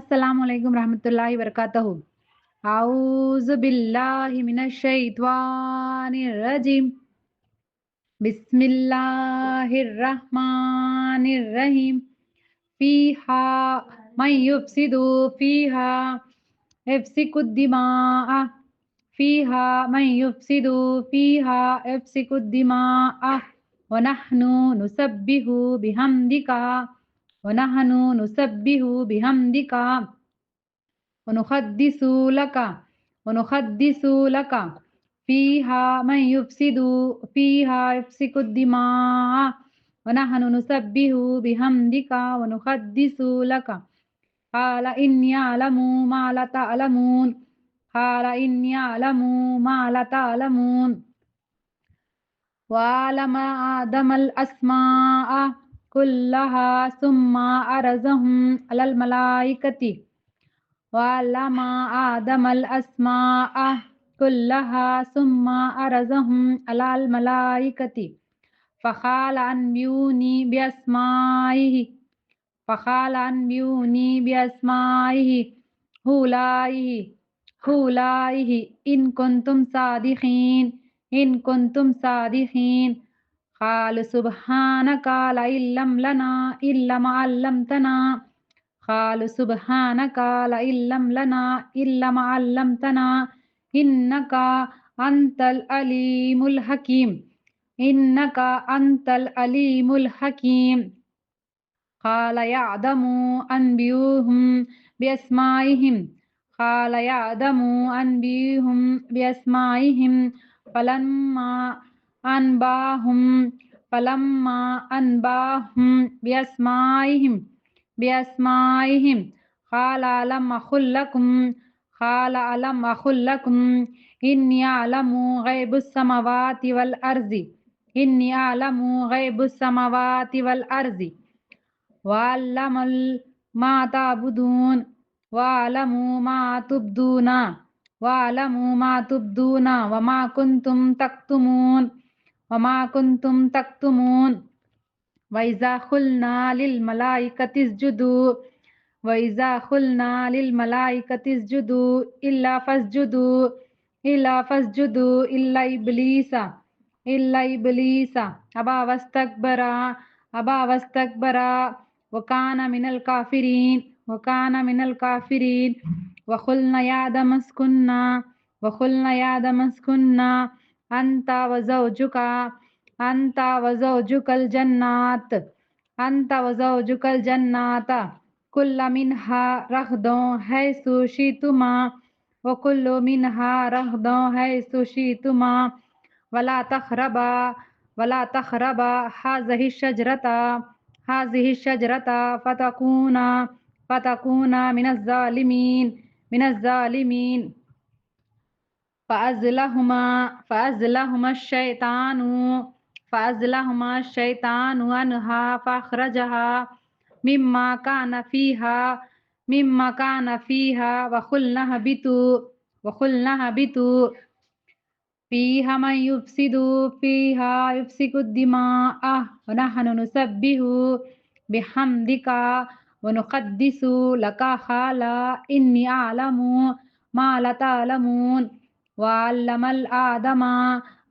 السلام علیکم ورحمۃ اللہ وبرکاتہ۔ اعوذ باللہ من الشیطان الرجیم، بسم اللہ الرحمن الرحیم۔ فیہا من یفسد فیہا یفسک الدماء، فیہا من یفسد فیہا یفسک الدماء ونحن نسبح بحمدک ونحن نسبح بحمدک ونقدس لك فيها من يفسد فيها يفسك الدماء ونحن نسبح بحمدك ونقدس لك قال إني أعلم ما لا تعلمون قال إني أعلم ما لا تعلمون وعلم آدم الأسماء كلها ثم عرضهم على الملائكة وعلم آدم الأسماء كلها ثم عرضهم على الملائكة فقال أنبئوني بأسمائه أولئك إن كنتم صادقين قال سبحانك لا علم لنا إلا ما علمتنا قال سبحانك لا علم لنا إلا ما علمتنا إنك أنت العليم الحكيم قال يا آدم أنبئهم بأسمائهم فلما أنباهم بأسمائهم قال ألم أقل لكم إني أعلم غيب السماوات والأرض وأعلم ما تعبدون وأعلم ما تبدون وما كنتم تكتمون وإذا قلنا للملائكة اسجدوا إلا فاسجدوا إلا إبليس أبى واستكبر وكان من الكافرين وقلنا يا آدم اسكن أنت وزوجك الجنات كل منها رغدا حيث شئتما وكل منها رغدا حيث شئتما ولا تقربا هذه الشجرة فتكونا من الظالمين فأزلهما الشيطان عنها فأخرجها مما كان فيها وقلنا اهبطوا فيها من يفسد فيها يفسك الدماء ونحن نسبح بحمدك ونقدس لك قال إني أعلم ما لا تعلمون وعلم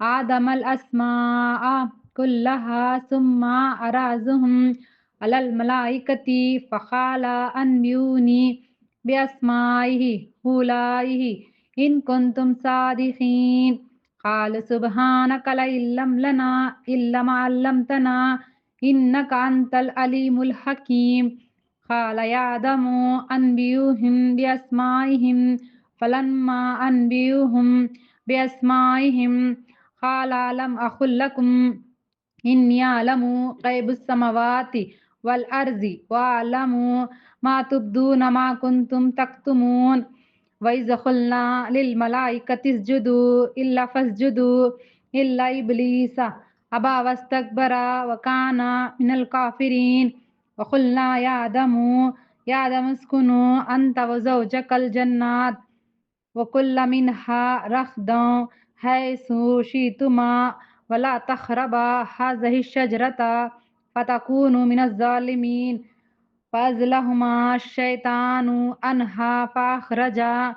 آدم الأسماء كلها ثم عرضهم على الملائكة فقال أنبئوني بأسمائه أولئك إن كنتم صادقين قال سبحانك لا علم لنا إلا ما علمتنا إنك أنت العليم الحكيم قال يا آدم أنبئهم بأسمائهم فلما أنبئهم بأسمائهم قال ألم أقل لكم إني أعلم غيب السماوات والأرض وأعلم ما تبدون ما كنتم تكتمون وإذ قلنا للملائكة اسجدوا إلا فاسجدوا إلا إبليس أبى واستكبر وكان من الكافرين وقلنا يا آدم اسكنوا أنت وزوجك الجنات وكل منها رغدا حيث شئتما ولا تقربا هذه الشجرة فتكونوا من الظالمين فأزلهما الشيطان عنها فأخرجا